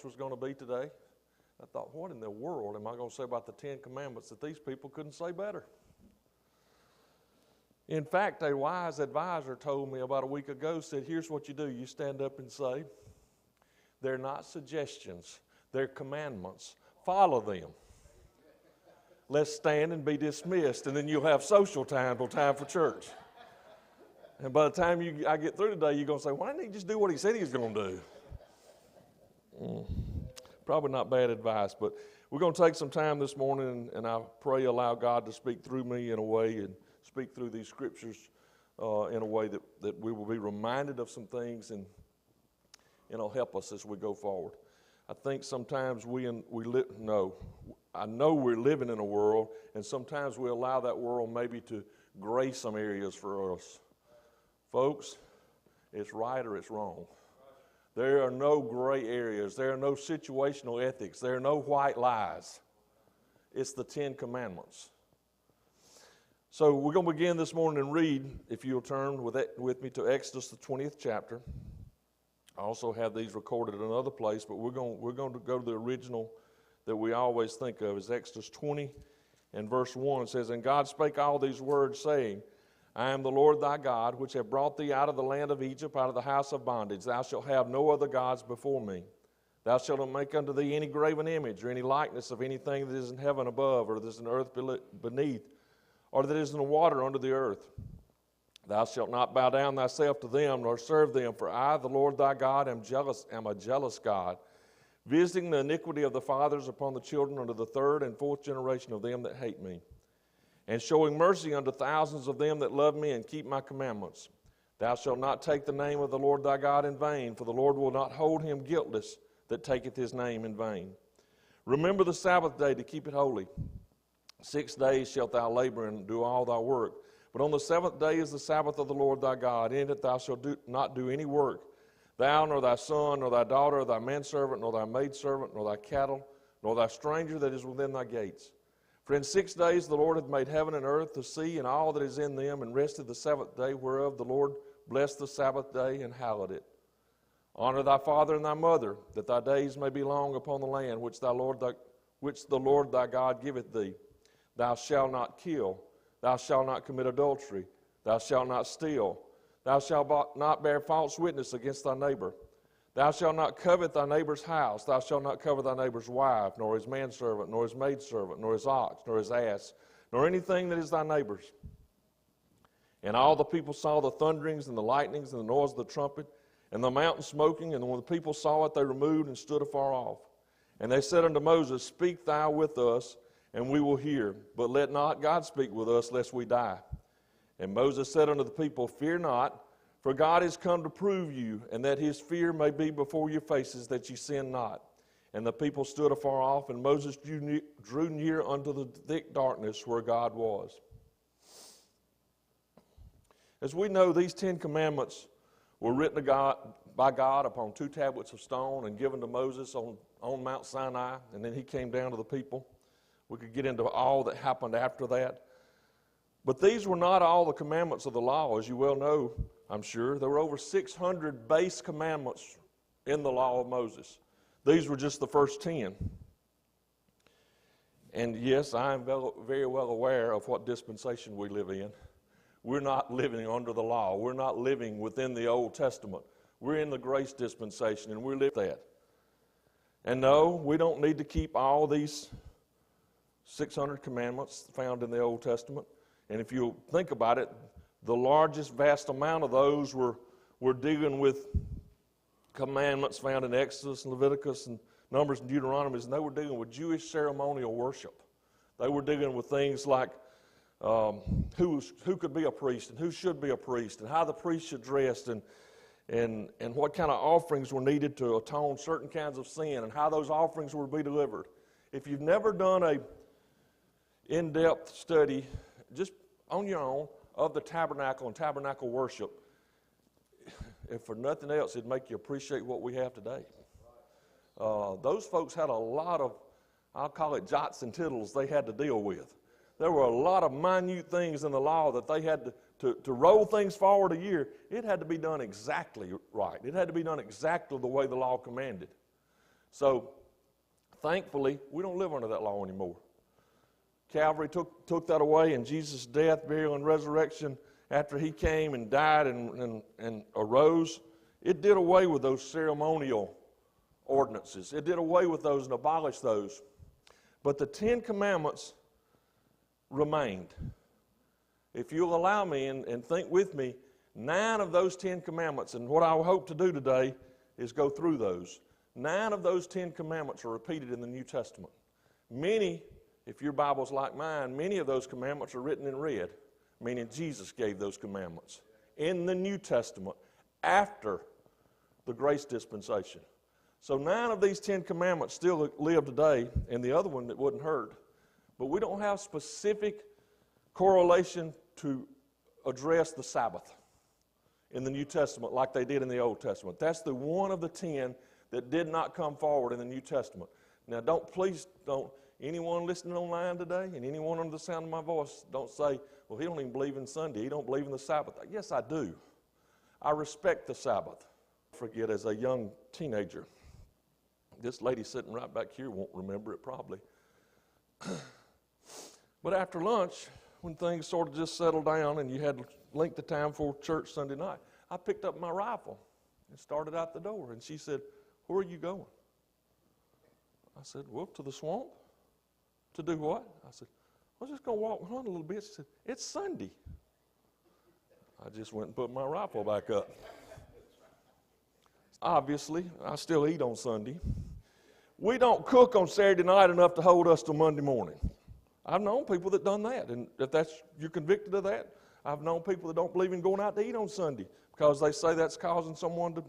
thoughts was going to be today. I thought, what in the world am I going to say about the 10 Commandments that these people couldn't say better? In fact, a wise advisor told me about a week ago, said, here's what you do. You stand up and say, they're not suggestions, they're commandments. Follow them. Let's stand and be dismissed, and then you'll have social time till time for church. And by the time I get through today, you're going to say, why didn't he just do what he said he was going to do? Probably not bad advice, but we're going to take some time this morning, and I pray allow God to speak through me in a way and speak through these scriptures in a way that we will be reminded of some things and it'll help us as we go forward. I think sometimes I know we're living in a world, and sometimes we allow that world maybe to gray some areas for us. Folks, it's right or it's wrong. There are no gray areas. There are no situational ethics. There are no white lies. It's the 10 Commandments. So we're going to begin this morning and read, if you'll turn with me to Exodus, the 20th chapter. I also have these recorded in another place, but we're going to go to the original that we always think of as Exodus 20 and verse 1. It says, And God spake all these words, saying, I am the Lord thy God, which have brought thee out of the land of Egypt, out of the house of bondage. Thou shalt have no other gods before me. Thou shalt not make unto thee any graven image, or any likeness of anything that is in heaven above, or that is in the earth beneath, or that is in the water under the earth. Thou shalt not bow down thyself to them, nor serve them, for I, the Lord thy God, am a jealous God, visiting the iniquity of the fathers upon the children unto the third and fourth generation of them that hate me, and showing mercy unto thousands of them that love me and keep my commandments. Thou shalt not take the name of the Lord thy God in vain, for the Lord will not hold him guiltless that taketh his name in vain. Remember the Sabbath day to keep it holy. 6 days shalt thou labor and do all thy work. But on the seventh day is the Sabbath of the Lord thy God. In it thou shalt not do any work, thou, nor thy son, nor thy daughter, or thy manservant, nor thy maidservant, nor thy cattle, nor thy stranger that is within thy gates. For in 6 days the Lord hath made heaven and earth, the sea, and all that is in them, and rested the seventh day, whereof the Lord blessed the Sabbath day and hallowed it. Honor thy father and thy mother, that thy days may be long upon the land which the Lord thy God giveth thee. Thou shalt not kill. Thou shalt not commit adultery. Thou shalt not steal. Thou shalt not bear false witness against thy neighbor. Thou shalt not covet thy neighbor's house. Thou shalt not covet thy neighbor's wife, nor his manservant, nor his maidservant, nor his ox, nor his ass, nor anything that is thy neighbor's. And all the people saw the thunderings and the lightnings and the noise of the trumpet, and the mountain smoking, and when the people saw it, they removed and stood afar off. And they said unto Moses, Speak thou with us, and we will hear. But let not God speak with us, lest we die. And Moses said unto the people, Fear not, for God is come to prove you, and that his fear may be before your faces, that ye sin not. And the people stood afar off, and Moses drew near unto the thick darkness where God was. As we know, these 10 Commandments were written by God upon 2 tablets of stone and given to Moses on Mount Sinai, and then he came down to the people. We could get into all that happened after that. But these were not all the commandments of the law, as you well know, I'm sure. There were over 600 base commandments in the law of Moses. These were just the first 10. And yes, I am very well aware of what dispensation we live in. We're not living under the law. We're not living within the Old Testament. We're in the grace dispensation, and we live that. And no, we don't need to keep all these 600 commandments found in the Old Testament. And if you think about it, the largest, vast amount of those were dealing with commandments found in Exodus and Leviticus and Numbers and Deuteronomy, and they were dealing with Jewish ceremonial worship. They were dealing with things like who could be a priest and who should be a priest, and how the priest should dress, and what kind of offerings were needed to atone certain kinds of sin, and how those offerings were to be delivered. If you've never done a in-depth study, just on your own, of the tabernacle and tabernacle worship, if for nothing else, it'd make you appreciate what we have today. Those folks had a lot of, I'll call it jots and tittles, they had to deal with. There were a lot of minute things in the law that they had to roll things forward a year. It had to be done exactly right. It had to be done exactly the way the law commanded. So, thankfully, we don't live under that law anymore. Calvary took that away, and Jesus' death, burial, and resurrection after he came and died and arose, it did away with those ceremonial ordinances. It did away with those and abolished those. But the 10 Commandments remained. If you'll allow me and think with me, 9 of those 10 Commandments, and what I hope to do today is go through those. 9 of those 10 Commandments are repeated in the New Testament. Many, if your Bible's like mine, many of those commandments are written in red, meaning Jesus gave those commandments in the New Testament after the grace dispensation. So 9 of these 10 commandments still live today, and the other one that wouldn't hurt. But we don't have specific correlation to address the Sabbath in the New Testament like they did in the Old Testament. That's the one of the 10 that did not come forward in the New Testament. Now, please don't, anyone listening online today and anyone under the sound of my voice, don't say, well, he don't even believe in Sunday. He don't believe in the Sabbath. Yes, I do. I respect the Sabbath. I forget, as a young teenager, this lady sitting right back here won't remember it probably. But after lunch, when things sort of just settled down and you had length of time for church Sunday night, I picked up my rifle and started out the door. And she said, where are you going? I said, well, to the swamp. To do what? I said, I was just going to walk around a little bit. She said, it's Sunday. I just went and put my rifle back up. Obviously, I still eat on Sunday. We don't cook on Saturday night enough to hold us till Monday morning. I've known people that done that, and if you're convicted of that, I've known people that don't believe in going out to eat on Sunday because they say that's causing someone to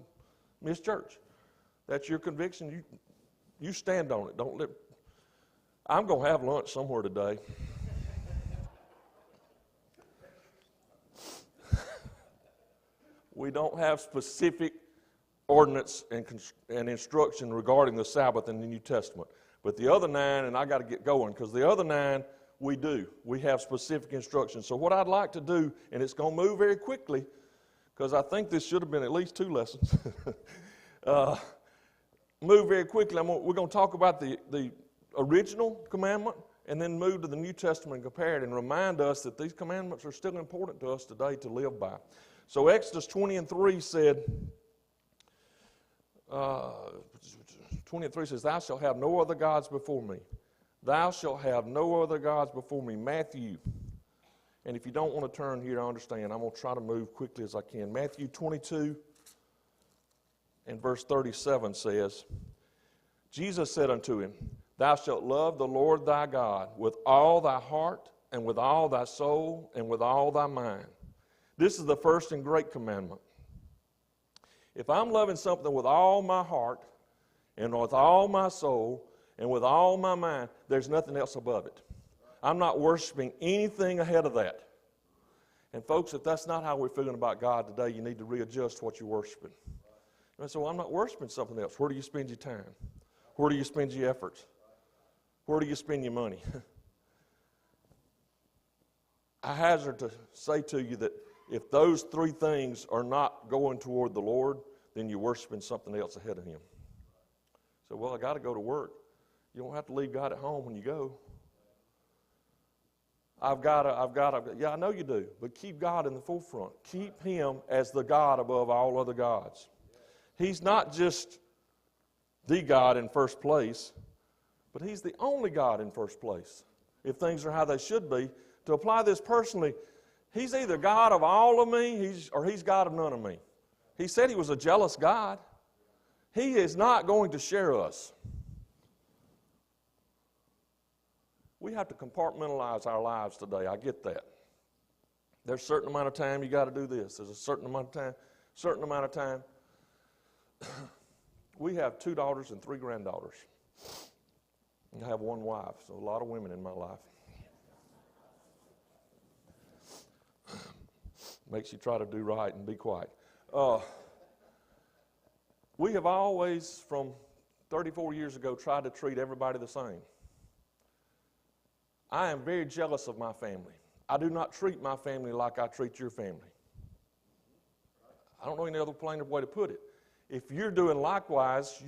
miss church. That's your conviction. You stand on it. I'm going to have lunch somewhere today. We don't have specific ordinance and instruction regarding the Sabbath in the New Testament. But the other 9, and I got to get going, because the other 9, we do. We have specific instructions. So what I'd like to do, and it's going to move very quickly, because I think this should have been at least 2 lessons. Move very quickly. We're going to talk about the original commandment, and then move to the New Testament and compare it, and remind us that these commandments are still important to us today to live by. So Exodus 20:3 said, 20:3 says, thou shalt have no other gods before me. Thou shalt have no other gods before me. Matthew, and if you don't want to turn here, I understand. I'm going to try to move quickly as I can. Matthew 22 and verse 37 says, Jesus said unto him, thou shalt love the Lord thy God with all thy heart and with all thy soul and with all thy mind. This is the first and great commandment. If I'm loving something with all my heart and with all my soul and with all my mind, there's nothing else above it. I'm not worshiping anything ahead of that. And folks, if that's not how we're feeling about God today, you need to readjust what you're worshiping. And so I'm not worshiping something else. Where do you spend your time? Where do you spend your efforts? Where do you spend your money? I hazard to say to you that if those 3 things are not going toward the Lord, then you're worshiping something else ahead of Him. So, well, I got to go to work. You don't have to leave God at home when you go. Yeah, I know you do, but keep God in the forefront. Keep Him as the God above all other gods. He's not just the God in first place, but He's the only God in first place. If things are how they should be, to apply this personally, He's either God of all of me or He's God of none of me. He said He was a jealous God. He is not going to share us. We have to compartmentalize our lives today. I get that. There's a certain amount of time you got to do this. There's a certain amount of time. We have 2 daughters and 3 granddaughters. I have 1 wife, so a lot of women in my life. Makes you try to do right and be quiet. We have always, from 34 years ago, tried to treat everybody the same. I am very jealous of my family. I do not treat my family like I treat your family. I don't know any other plainer way to put it. if you're doing likewise,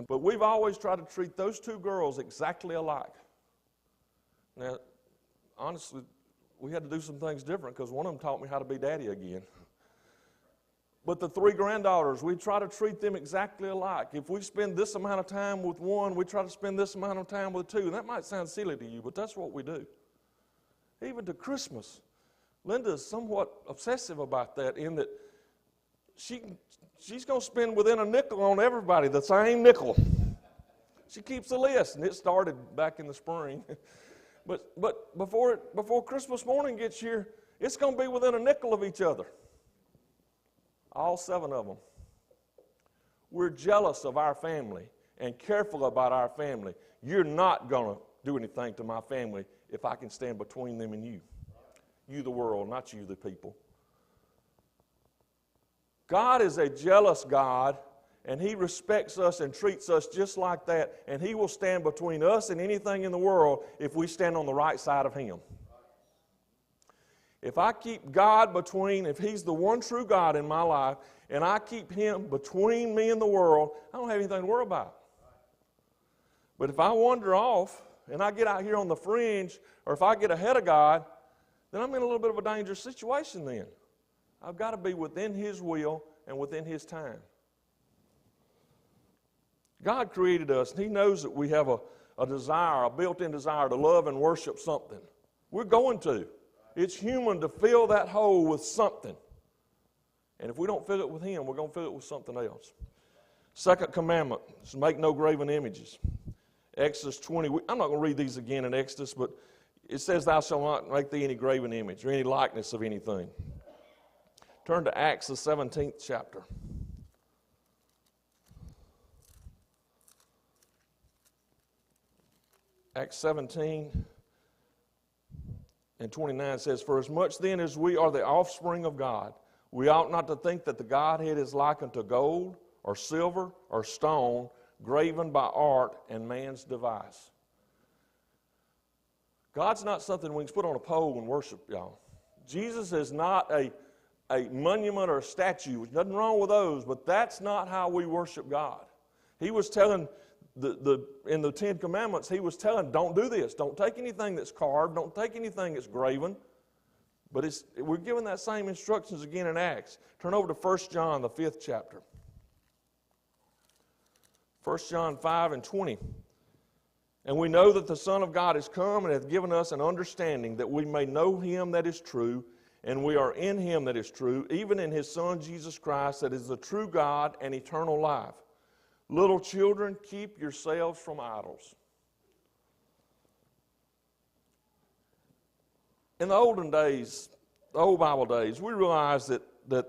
but we've always tried to treat those two girls exactly alike. Now, honestly, we had to do some things different because one of them taught me how to be daddy again. But the three granddaughters, we try to treat them exactly alike. If we spend this amount of time with one, we try to spend this amount of time with two. And that might sound silly to you, but that's what we do. Even to Christmas, Linda is somewhat obsessive about that in that she's going to spend within a nickel on everybody, the same nickel. She keeps a list, and it started back in the spring. But before Christmas morning gets here, it's going to be within a nickel of each other. All 7 of them. We're jealous of our family and careful about our family. You're not going to do anything to my family if I can stand between them and you. You the world, not you the people. God is a jealous God, and He respects us and treats us just like that, and He will stand between us and anything in the world if we stand on the right side of Him. If I keep God between, if He's the one true God in my life, and I keep Him between me and the world, I don't have anything to worry about. But if I wander off, and I get out here on the fringe, or if I get ahead of God, then I'm in a little bit of a dangerous situation then. I've got to be within His will and within His time. God created us, and He knows that we have a desire, a built-in desire to love and worship something. We're going to. It's human to fill that hole with something. And if we don't fill it with Him, we're going to fill it with something else. Second commandment is make no graven images. Exodus 20. I'm not going to read these again in Exodus, but it says, thou shalt not make thee any graven image or any likeness of anything. Turn to Acts, the 17th chapter. Acts 17 and 29 says, for as much then as we are the offspring of God, we ought not to think that the Godhead is likened to gold or silver or stone, graven by art and man's device. God's not something we can put on a pole and worship, y'all. Jesus is not a monument or a statue. There's nothing wrong with those, but that's not how we worship God. He was telling in the 10 Commandments, He was telling, don't do this. Don't take anything that's carved. Don't take anything that's graven. But we're given that same instructions again in Acts. Turn over to 1 John, the 5th chapter. 1 John 5 and 20. And we know that the Son of God is come and hath given us an understanding that we may know Him that is true, and we are in Him that is true, even in His Son Jesus Christ, that is the true God and eternal life. Little children, keep yourselves from idols. In the olden days, the old Bible days, we realized that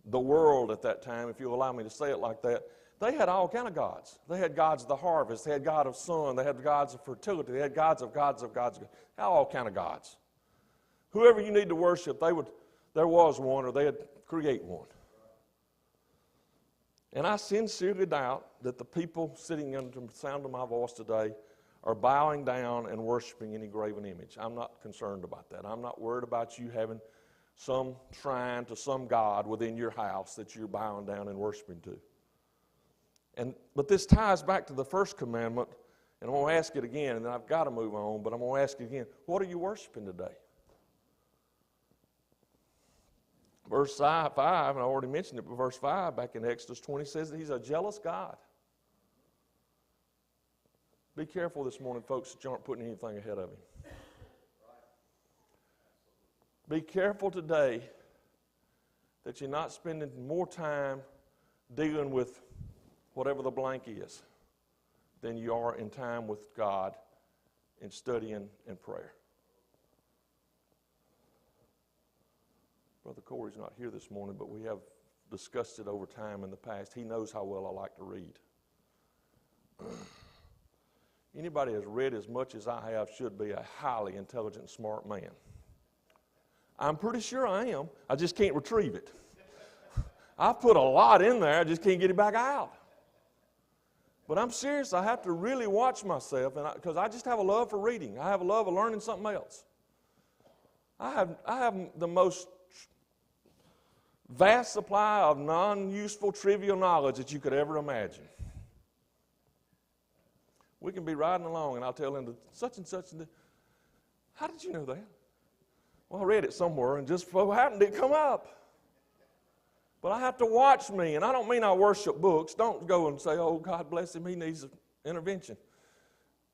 the world at that time, if you'll allow me to say it like that, they had all kind of gods. They had gods of the harvest. They had God of sun. They had gods of fertility. They had gods of gods. All kind of gods. Whoever you need to worship, there was one, or they'd create one. And I sincerely doubt that the people sitting under the sound of my voice today are bowing down and worshiping any graven image. I'm not concerned about that. I'm not worried about you having some shrine to some god within your house that you're bowing down and worshiping to. But this ties back to the first commandment, and I'm going to ask it again, and then I've got to move on, but I'm going to ask it again. What are you worshiping today? Verse 5, and I already mentioned it, but verse 5 back in Exodus 20 says that He's a jealous God. Be careful this morning, folks, that you aren't putting anything ahead of Him. Be careful today that you're not spending more time dealing with whatever the blank is than you are in time with God in studying and prayer. Brother Corey's not here this morning, but we have discussed it over time in the past. He knows how well I like to read. Anybody has read as much as I have should be a highly intelligent, smart man. I'm pretty sure I am. I just can't retrieve it. I've put a lot in there. I just can't get it back out. But I'm serious. I have to really watch myself because I just have a love for reading. I have a love of learning something else. I have the most vast supply of non-useful, trivial knowledge that you could ever imagine. We can be riding along, and I'll tell them such and such. How did you know that? Well, I read it somewhere, and just for what happened, it come up. But I have to watch me, and I don't mean I worship books. Don't go and say, oh, God bless him, he needs intervention.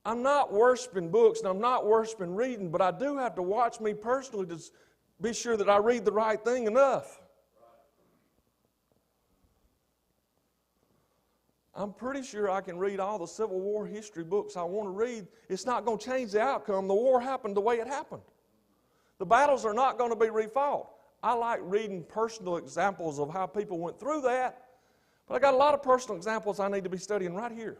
I'm not worshiping books, and I'm not worshiping reading, but I do have to watch me personally to be sure that I read the right thing enough. I'm pretty sure I can read all the Civil War history books I want to read. It's not going to change the outcome. The war happened the way it happened. The battles are not going to be refought. I like reading personal examples of how people went through that, but I got a lot of personal examples I need to be studying right here.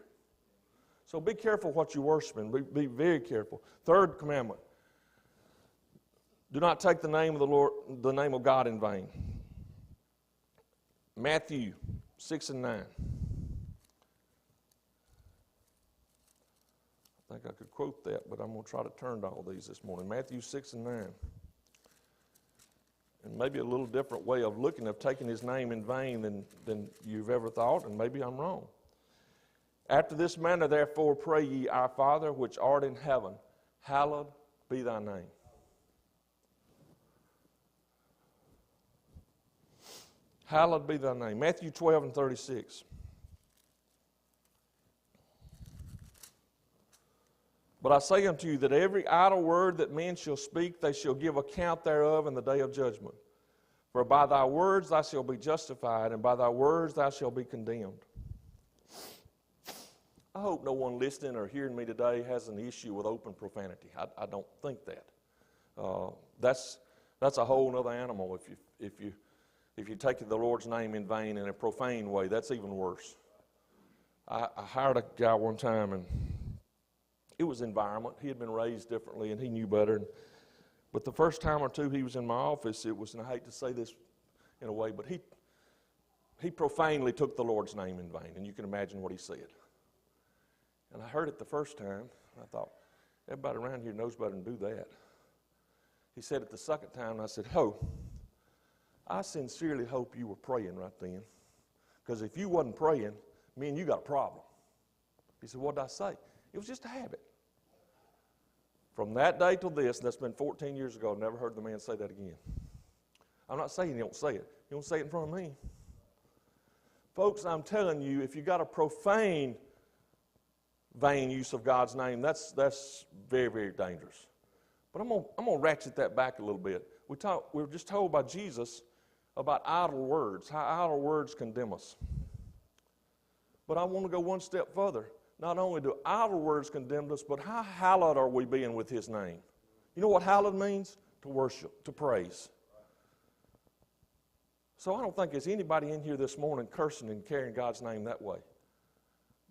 So be careful what you worship and be very careful. Third commandment, do not take the name of the Lord, the name of God in vain. Matthew 6 and 9. I think I could quote that, but I'm going to try to turn to all these this morning. Matthew 6 and 9. And maybe a little different way of looking at taking his name in vain than you've ever thought, and maybe I'm wrong. After this manner, therefore, pray ye, Our Father, which art in heaven, hallowed be thy name. Hallowed be thy name. Matthew 12 and 36. But I say unto you that every idle word that men shall speak, they shall give account thereof in the day of judgment. For by thy words thou shalt be justified, and by thy words thou shalt be condemned. I hope no one listening or hearing me today has an issue with open profanity. I don't think that. That's a whole other animal. If you take the Lord's name in vain in a profane way, that's even worse. I hired a guy one time, and it was environment. He had been raised differently, and he knew better. But the first time or two he was in my office, it was, and I hate to say this in a way, but he profanely took the Lord's name in vain, and you can imagine what he said. And I heard it the first time, and I thought, everybody around here knows better than do that. He said it the second time, and I said, I sincerely hope you were praying right then, because if you wasn't praying, me and you got a problem. He said, what did I say? It was just a habit. From that day till this, and that's been 14 years ago, I've never heard the man say that again. I'm not saying he don't say it. He don't say it in front of me. Folks, I'm telling you, if you got a profane, vain use of God's name, that's very, very dangerous. But I'm gonna ratchet that back a little bit. We were just told by Jesus about idle words, how idle words condemn us. But I want to go one step further. Not only do idle words condemn us, but how hallowed are we being with his name? You know what hallowed means? To worship, to praise. So I don't think there's anybody in here this morning cursing and carrying God's name that way.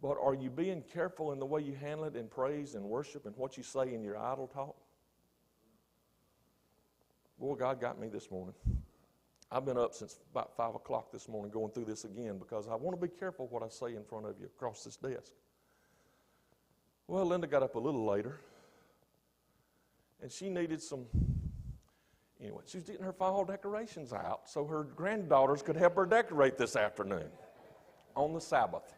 But are you being careful in the way you handle it in praise and worship and what you say in your idle talk? Boy, God got me this morning. I've been up since about 5 o'clock this morning going through this again because I want to be careful what I say in front of you across this desk. Well, Linda got up a little later, and she needed anyway, she was getting her fall decorations out so her granddaughters could help her decorate this afternoon on the Sabbath.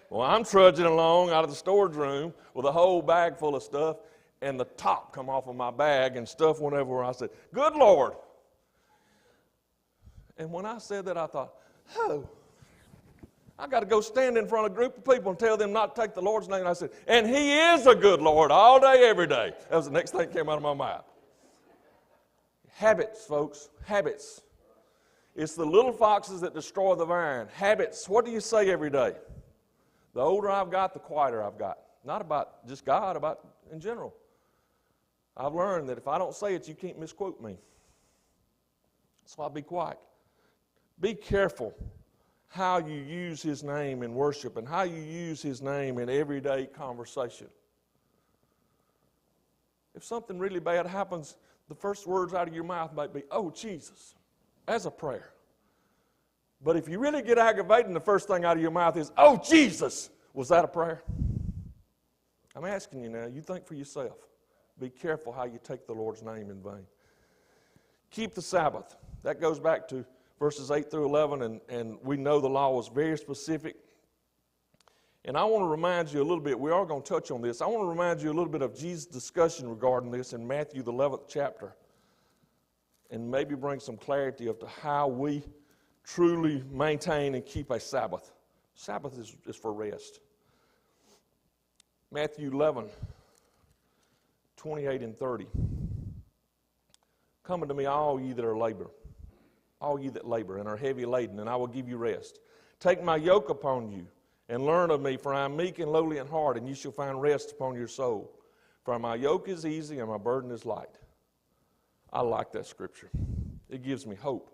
Well, I'm trudging along out of the storage room with a whole bag full of stuff, and the top come off of my bag, and stuff went everywhere. I said, good Lord. And when I said that, I thought, I got to go stand in front of a group of people and tell them not to take the Lord's name. And I said, and he is a good Lord all day, every day. That was the next thing that came out of my mouth. Habits, folks, habits. It's the little foxes that destroy the vine. Habits, what do you say every day? The older I've got, the quieter I've got. Not about just God, about in general. I've learned that if I don't say it, you can't misquote me. So I'll be quiet. Be careful how you use his name in worship and how you use his name in everyday conversation. If something really bad happens, the first words out of your mouth might be, oh, Jesus, as a prayer. But if you really get aggravated and the first thing out of your mouth is, oh, Jesus, was that a prayer? I'm asking you now, you think for yourself. Be careful how you take the Lord's name in vain. Keep the Sabbath. That goes back to verses 8 through 11, and we know the law was very specific. And I want to remind you a little bit, we are going to touch on this. I want to remind you a little bit of Jesus' discussion regarding this in Matthew, the 11th chapter, and maybe bring some clarity of to how we truly maintain and keep a Sabbath. Sabbath is for rest. Matthew 11, 28 and 30. Come unto me, all ye that labor and are heavy laden, and I will give you rest. Take my yoke upon you, and learn of me, for I am meek and lowly in heart, and you shall find rest upon your soul. For my yoke is easy and my burden is light. I like that scripture. It gives me hope.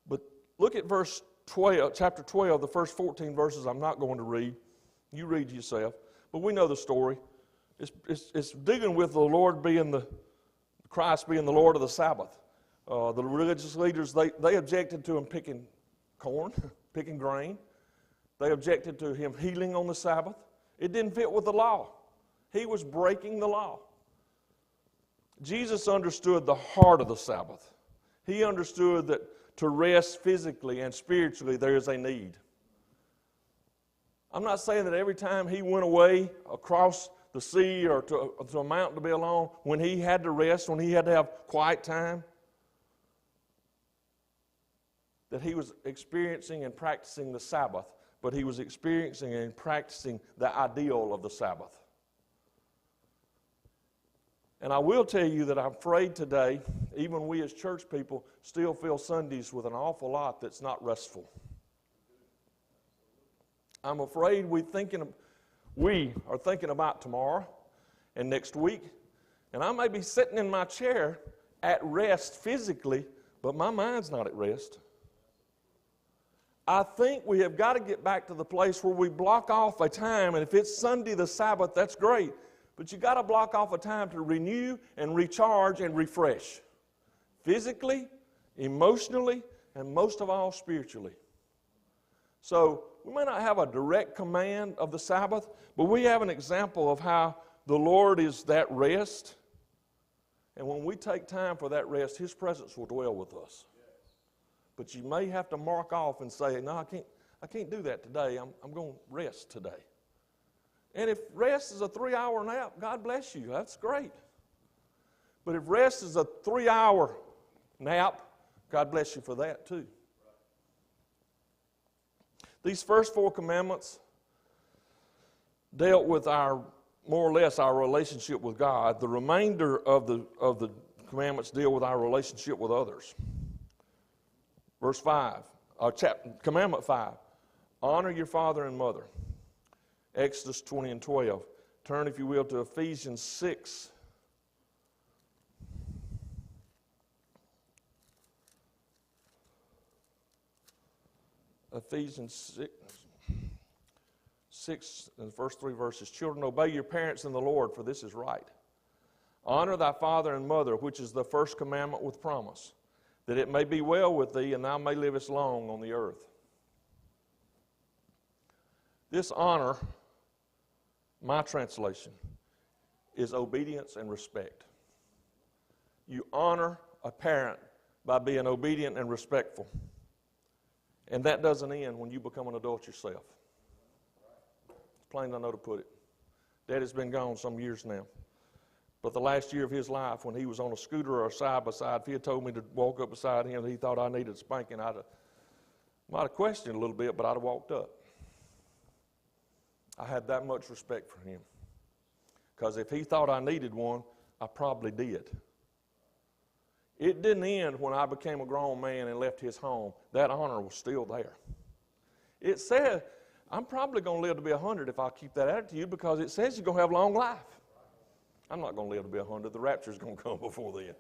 But look at verse 12, chapter 12, the first 14 verses I'm not going to read. You read yourself. But we know the story. It's dealing with the Lord Christ being the Lord of the Sabbath. The religious leaders, they objected to him picking corn, picking grain. They objected to him healing on the Sabbath. It didn't fit with the law. He was breaking the law. Jesus understood the heart of the Sabbath. He understood that to rest physically and spiritually there is a need. I'm not saying that every time he went away across the sea or to a mountain to be alone, when he had to rest, when he had to have quiet time, that he was experiencing and practicing the Sabbath, but he was experiencing and practicing the ideal of the Sabbath. And I will tell you that I'm afraid today, even we as church people still feel Sundays with an awful lot that's not restful. I'm afraid we are thinking about tomorrow and next week, and I may be sitting in my chair at rest physically, but my mind's not at rest. I think we have got to get back to the place where we block off a time, and if it's Sunday, the Sabbath, that's great. But you got to block off a time to renew and recharge and refresh. Physically, emotionally, and most of all spiritually. So we may not have a direct command of the Sabbath, but we have an example of how the Lord is that rest. And when we take time for that rest, His presence will dwell with us. But you may have to mark off and say, no, I can't do that today. I'm going to rest today. And if rest is a 3-hour nap, God bless you. That's great. But if rest is a 3-hour nap, God bless you for that too. These first 4 commandments dealt with more or less our relationship with God. The remainder of the commandments deal with our relationship with others. Verse 5, Commandment 5, honor your father and mother. Exodus 20 and 12. Turn, if you will, to Ephesians 6. Ephesians 6 and the first 3 verses. Children, obey your parents in the Lord, for this is right. Honor thy father and mother, which is the first commandment with promise, that it may be well with thee, and thou may live as long on the earth. This honor, my translation, is obedience and respect. You honor a parent by being obedient and respectful. And that doesn't end when you become an adult yourself. It's plain as I know to put it. Daddy's been gone some years now. But the last year of his life, when he was on a scooter or a side-by-side, if he had told me to walk up beside him and he thought I needed spanking, I might have questioned a little bit, but I'd have walked up. I had that much respect for him. Because if he thought I needed one, I probably did. It didn't end when I became a grown man and left his home. That honor was still there. It said, I'm probably going to live to be 100 if I keep that attitude, because it says you're going to have long life. I'm not going to live to be 100. The rapture's going to come before then.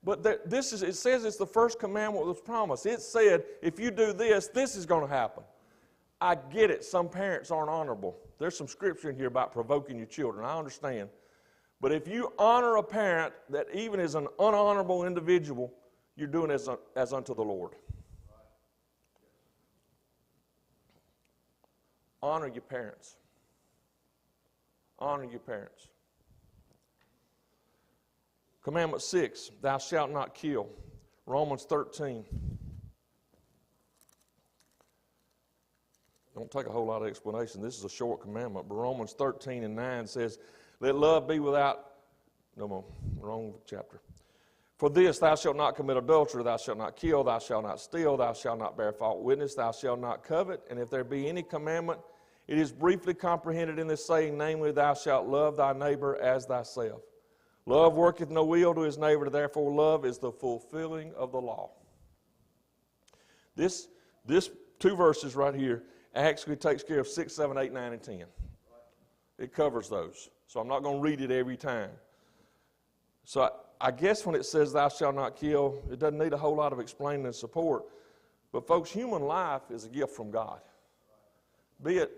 But it says it's the first commandment with promise. It said, if you do this, this is going to happen. I get it. Some parents aren't honorable. There's some scripture in here about provoking your children. I understand. But if you honor a parent that even is an unhonorable individual, you're doing it as unto the Lord. Honor your parents. Honor your parents. Commandment 6, thou shalt not kill. Romans 13. Don't take a whole lot of explanation. This is a short commandment, but Romans 13 and 9 says, let love be without, no more, wrong chapter. For this, thou shalt not commit adultery, thou shalt not kill, thou shalt not steal, thou shalt not bear false witness, thou shalt not covet. And if there be any commandment, it is briefly comprehended in this saying, namely, thou shalt love thy neighbor as thyself. Love worketh no ill to his neighbor, therefore love is the fulfilling of the law. This 2 verses right here actually takes care of 6, 7, 8, 9, and 10. It covers those. So I'm not going to read it every time. So I guess when it says thou shalt not kill, it doesn't need a whole lot of explaining and support. But folks, human life is a gift from God. Be it,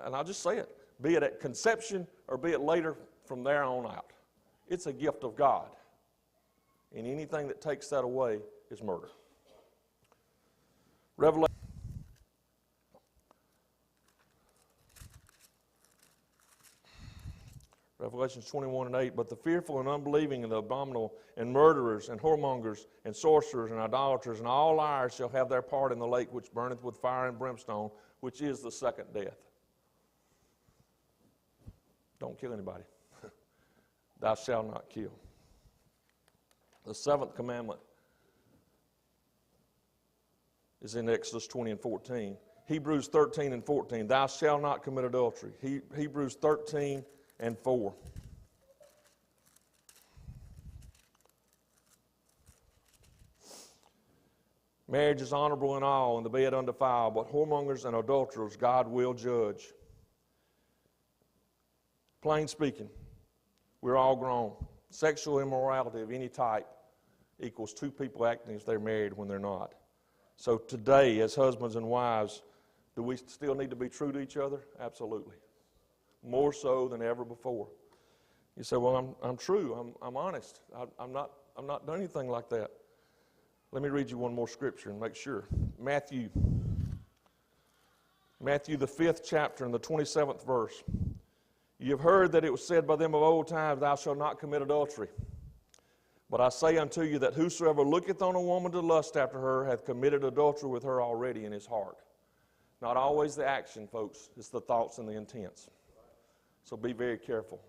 and I'll just say it, be it at conception or be it later from there on out. It's a gift of God. And anything that takes that away is murder. Revelation 21 and 8, but the fearful and unbelieving and the abominable and murderers and whoremongers and sorcerers and idolaters and all liars shall have their part in the lake which burneth with fire and brimstone, which is the second death. Don't kill anybody. Thou shalt not kill. The 7th commandment is in Exodus 20 and 14. Hebrews 13 and 14, thou shalt not commit adultery. Hebrews 13 and 4. Marriage is honorable in all, and the bed undefiled, but whoremongers and adulterers God will judge. Plain speaking, we're all grown. Sexual immorality of any type equals 2 people acting as they're married when they're not. So today, as husbands and wives, do we still need to be true to each other? Absolutely. More so than ever before. You say, well, I'm true. I'm honest. I'm not done anything like that. Let me read you one more scripture and make sure. Matthew the 5th chapter and the 27th verse. You have heard that it was said by them of old times, thou shalt not commit adultery. But I say unto you that whosoever looketh on a woman to lust after her hath committed adultery with her already in his heart. Not always the action, folks. It's the thoughts and the intents. So be very careful.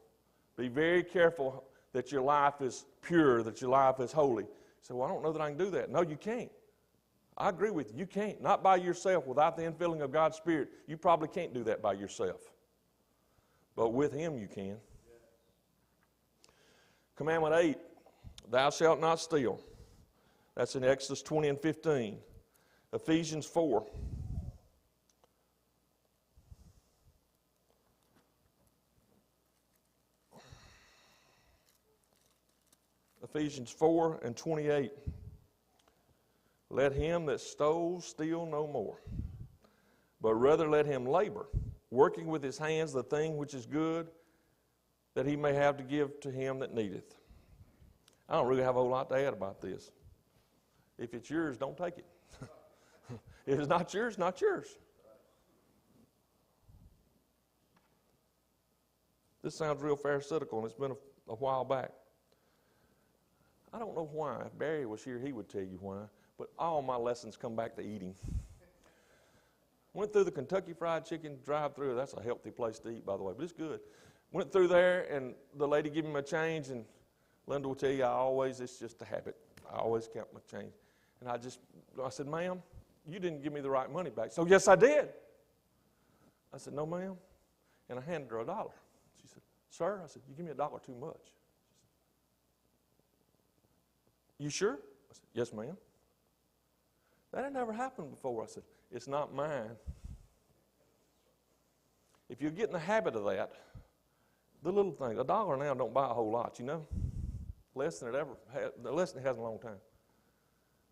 Be very careful that your life is pure, that your life is holy. You say, well, I don't know that I can do that. No, you can't. I agree with you. You can't. Not by yourself. Without the infilling of God's Spirit, you probably can't do that by yourself. But with Him, you can. Commandment 8, thou shalt not steal. That's in Exodus 20 and 15. Ephesians 4. Ephesians 4 and 28. Let him that stole steal no more, but rather let him labor, working with his hands the thing which is good, that he may have to give to him that needeth. I don't really have a whole lot to add about this. If it's yours, don't take it. If it's not yours, not yours. This sounds real pharisaical, and it's been a while back. I don't know why. If Barry was here, he would tell you why. But all my lessons come back to eating. Went through the Kentucky Fried Chicken drive-thru. That's a healthy place to eat, by the way, but it's good. Went through there, and the lady gave me my change, and Linda will tell you, it's just a habit. I always count my change. And I said, ma'am, you didn't give me the right money back. So, yes, I did. I said, no, ma'am. And I handed her $1. She said, sir, I said, you give me $1 too much. You sure? I said, yes, ma'am. That had never happened before. I said, it's not mine. If you get in the habit of that, the little things, $1 now don't buy a whole lot, you know? Less than it has in a long time.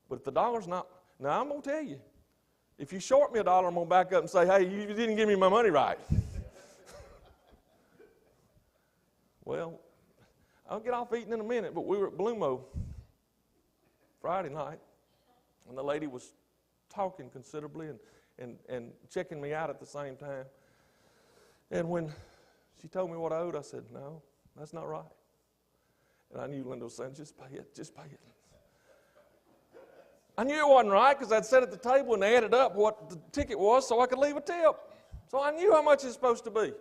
But if the $1's not, now I'm going to tell you, if you short me $1, I'm going to back up and say, hey, you didn't give me my money right. Well, I'll get off eating in a minute, but we were at Blue Friday night, and the lady was talking considerably and checking me out at the same time. And when she told me what I owed, I said, no, that's not right. And I knew Linda was saying, just pay it, just pay it. I knew it wasn't right because I'd sat at the table and they added up what the ticket was so I could leave a tip. So I knew how much it's supposed to be.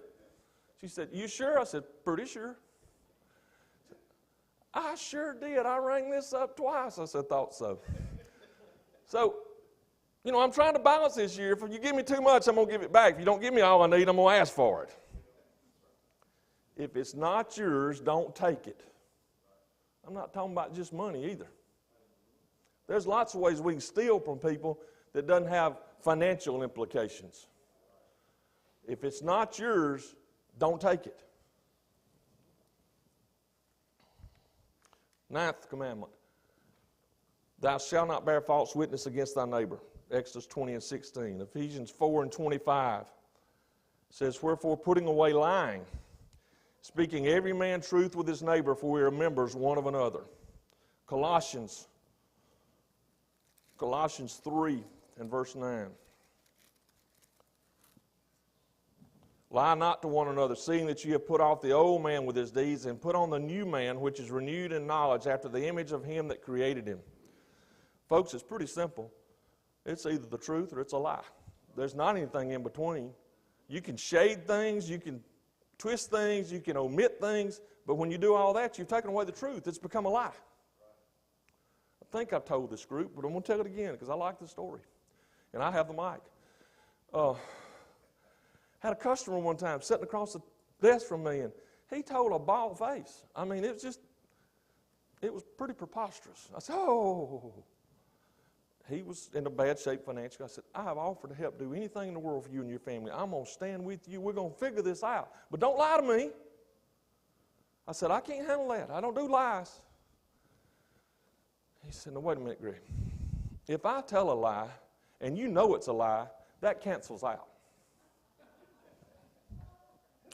She said, you sure? I said, pretty sure. I sure did. I rang this up twice. I said, thought so. So, you know, I'm trying to balance this year. If you give me too much, I'm going to give it back. If you don't give me all I need, I'm going to ask for it. If it's not yours, don't take it. I'm not talking about just money either. There's lots of ways we can steal from people that doesn't have financial implications. If it's not yours, don't take it. 9th commandment. Thou shalt not bear false witness against thy neighbor. Exodus 20 and 16. Ephesians 4 and 25 says, wherefore putting away lying, speaking every man truth with his neighbor, for we are members one of another. Colossians 3 and verse 9. Lie not to one another, seeing that ye have put off the old man with his deeds, and put on the new man, which is renewed in knowledge after the image of him that created him. Folks, it's pretty simple. It's either the truth or it's a lie. There's not anything in between. You can shade things, you can twist things, you can omit things, but when you do all that, you've taken away the truth. It's become a lie. I think I've told this group, but I'm going to tell it again because I like the story. And I have the mic. Had a customer one time sitting across the desk from me, and he told a bald face. I mean, it was pretty preposterous. I said, oh. He was in a bad shape financially. I said, I have offered to help do anything in the world for you and your family. I'm going to stand with you. We're going to figure this out. But don't lie to me. I said, I can't handle that. I don't do lies. He said, no, wait a minute, Greg. If I tell a lie and you know it's a lie, that cancels out.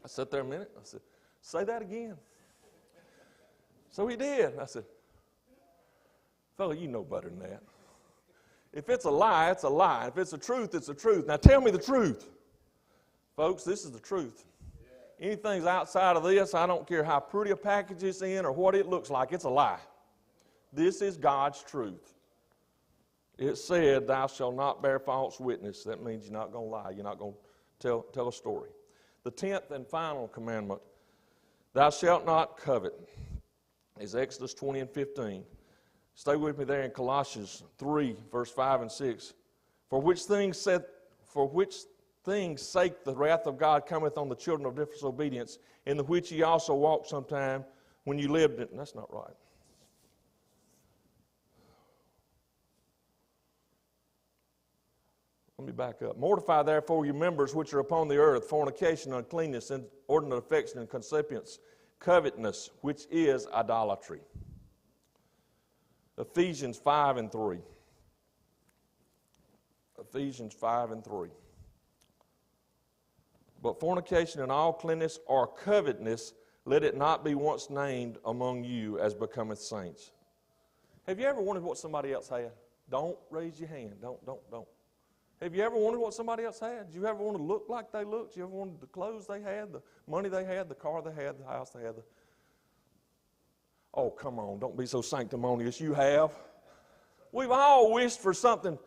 I sat there a minute. I said, say that again. So he did. I said, fella, you know better than that. If it's a lie, it's a lie. If it's a truth, it's a truth. Now tell me the truth. Folks, this is the truth. Anything's outside of this, I don't care how pretty a package it's in or what it looks like, it's a lie. This is God's truth. It said, thou shalt not bear false witness. That means you're not going to lie. You're not going to tell a story. The 10th and final commandment, thou shalt not covet, is Exodus 20 and 15. Stay with me there in Colossians 3, verse 5 and 6. For which things sake the wrath of God cometh on the children of disobedience, in the which ye also walked sometime when you lived in. That's not right. Let me back up. Mortify therefore your members which are upon the earth, fornication, uncleanness, inordinate affection, and concupiscence, covetousness, which is idolatry. Ephesians 5 and 3. Ephesians 5 and 3. But fornication and all cleanness or covetousness, let it not be once named among you as becometh saints. Have you ever wondered what somebody else had? Don't raise your hand. Don't. Have you ever wondered what somebody else had? Did you ever want to look like they looked? Did you ever wanted the clothes they had, the money they had, the car they had, the house they had? Oh, come on, don't be so sanctimonious. You have. We've all wished for something.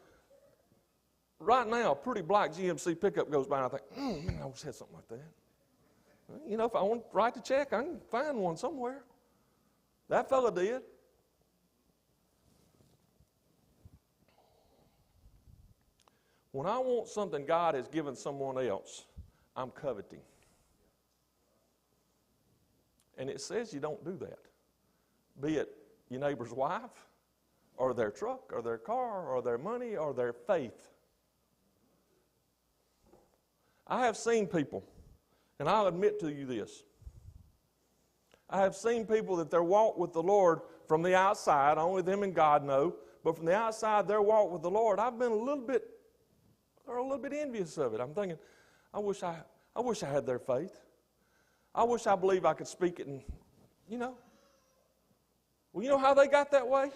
Right now, a pretty black GMC pickup goes by, and I think, man, I wish I had something like that. You know, if I want to write the check, I can find one somewhere. That fella did. When I want something God has given someone else, I'm coveting. And it says you don't do that. Be it your neighbor's wife, or their truck, or their car, or their money, or their faith. I have seen people, and I'll admit to you this. I have seen people that their walk with the Lord from the outside, only them and God know, but from the outside, their walk with the Lord, I've been a little bit envious of it. I'm thinking, I wish I had their faith. I wish I believed I could speak it, and Well, you know how they got that way?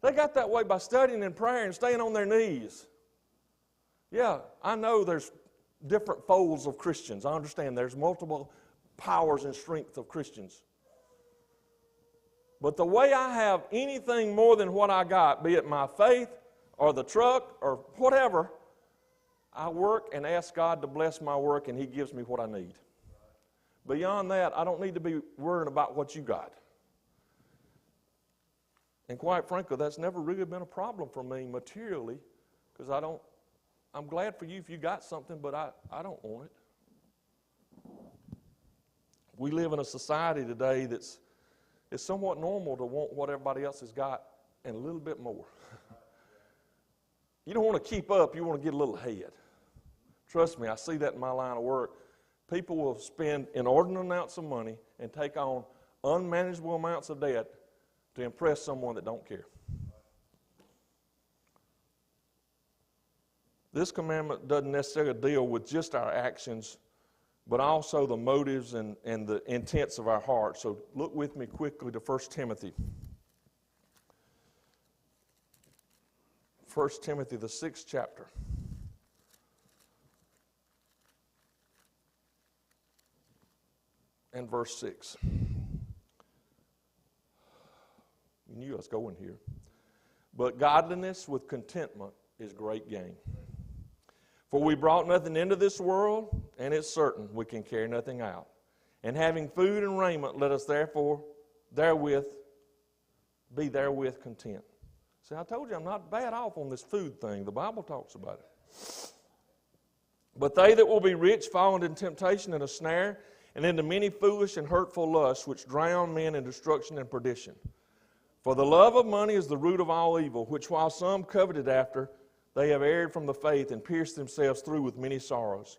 They got that way by studying and praying and staying on their knees. Yeah, I know there's different folds of Christians. I understand there's multiple powers and strength of Christians. But the way I have anything more than what I got, be it my faith or the truck or whatever, I work and ask God to bless my work, and He gives me what I need. Beyond that, I don't need to be worrying about what you got. And quite frankly, that's never really been a problem for me materially, because I'm glad for you if you got something, but I don't want it. We live in a society today it's somewhat normal to want what everybody else has got and a little bit more. You don't want to keep up, you want to get a little ahead. Trust me, I see that in my line of work. People will spend inordinate amounts of money and take on unmanageable amounts of debt to impress someone that don't care. This commandment doesn't necessarily deal with just our actions, but also the motives and the intents of our heart. So look with me quickly to 1 Timothy. 1 Timothy, the 6th chapter. And verse 6. You knew I was going here. But godliness with contentment is great gain. For we brought nothing into this world, and it's certain we can carry nothing out. And having food and raiment, let us therefore be therewith content. See, I told you I'm not bad off on this food thing. The Bible talks about it. But they that will be rich fall into temptation and a snare, and into many foolish and hurtful lusts, which drown men in destruction and perdition. For the love of money is the root of all evil, which while some coveted after, they have erred from the faith and pierced themselves through with many sorrows.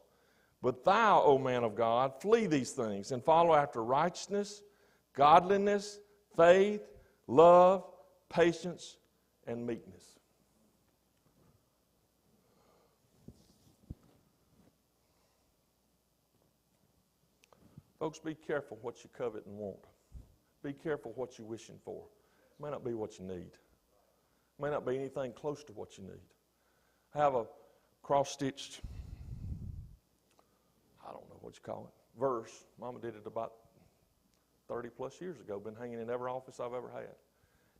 But thou, O man of God, flee these things, and follow after righteousness, godliness, faith, love, patience, and meekness. Folks, be careful what you covet and want. Be careful what you're wishing for. It may not be what you need. It may not be anything close to what you need. I have a cross-stitched, I don't know what you call it, verse. Mama did it about 30 plus years ago. Been hanging in every office I've ever had.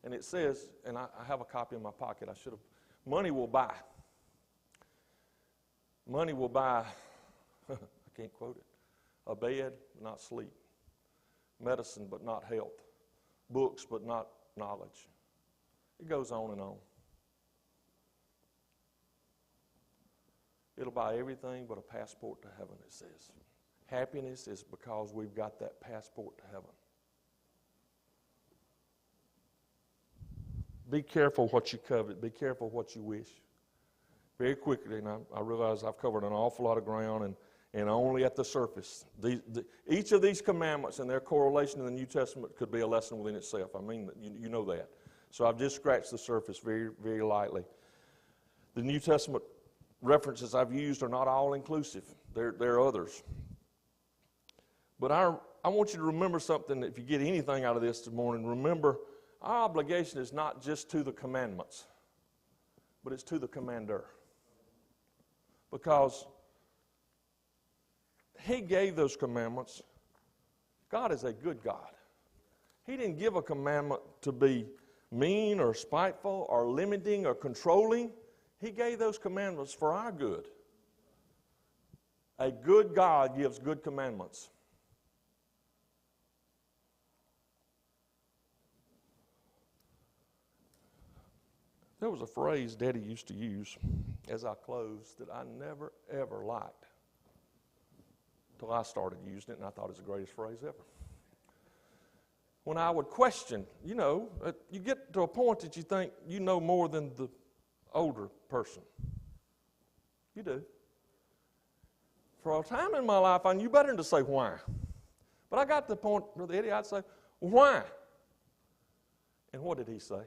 And it says, and I have a copy in my pocket. I should have. Money will buy. Money will buy, I can't quote it. A bed, but not sleep. Medicine, but not health. Books, but not knowledge. It goes on and on. It'll buy everything but a passport to heaven, it says. Happiness is because we've got that passport to heaven. Be careful what you covet. Be careful what you wish. Very quickly, and I realize I've covered an awful lot of ground, and only at the surface. Each of these commandments and their correlation in the New Testament could be a lesson within itself. I mean, you know that. So I've just scratched the surface very, very lightly. The New Testament references I've used are not all inclusive. There are others. But I want you to remember something. If you get anything out of this morning, remember our obligation is not just to the commandments, but it's to the commander. Because He gave those commandments. God is a good God. He didn't give a commandment to be mean or spiteful or limiting or controlling. He gave those commandments for our good. A good God gives good commandments. There was a phrase Daddy used to use as I closed that I never, ever liked until I started using it, and I thought it was the greatest phrase ever. When I would question, you get to a point that you think you know more than the older person. You do. For a time in my life, I knew better than to say why. But I got to the point, Brother Eddie, I'd say, why? And what did he say?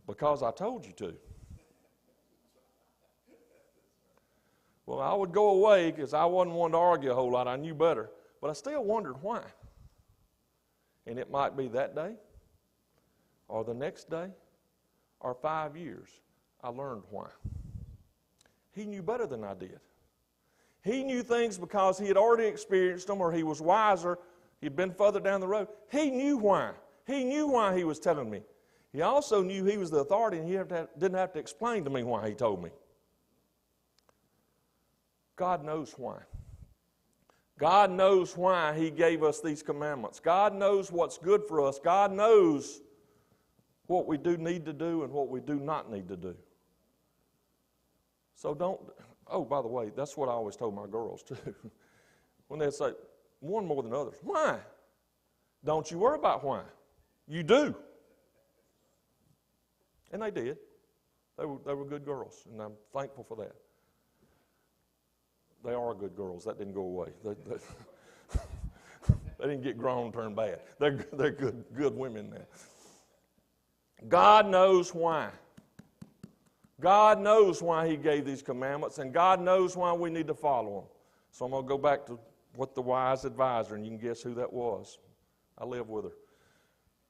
Because I told you to. Well, I would go away because I wasn't one to argue a whole lot. I knew better. But I still wondered why. And it might be that day, or the next day, or 5 years. I learned why. He knew better than I did. He knew things because he had already experienced them, or he was wiser. He'd been further down the road. He knew why. He knew why he was telling me. He also knew he was the authority, and he didn't have to explain to me why he told me. God knows why. God knows why he gave us these commandments. God knows what's good for us. God knows what we do need to do and what we do not need to do. So don't, oh, by the way, that's what I always told my girls too. When they say, one more than others, why? Don't you worry about why. You do. And they did. They were good girls, and I'm thankful for that. They are good girls. That didn't go away. They didn't get grown and turn bad. They're good women now. God knows why. God knows why he gave these commandments, and God knows why we need to follow them. So I'm going to go back to what the wise advisor, and you can guess who that was. I live with her.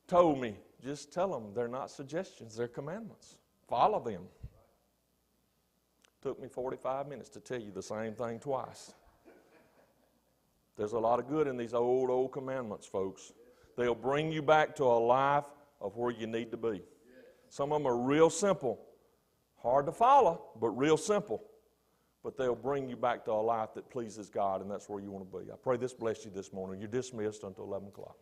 Told me, just tell them they're not suggestions, they're commandments. Follow them. Took me 45 minutes to tell you the same thing twice. There's a lot of good in these old commandments, folks. They'll bring you back to a life of where you need to be. Some of them are real simple. Hard to follow, but real simple. But they'll bring you back to a life that pleases God, and that's where you want to be. I pray this bless you this morning. You're dismissed until 11 o'clock.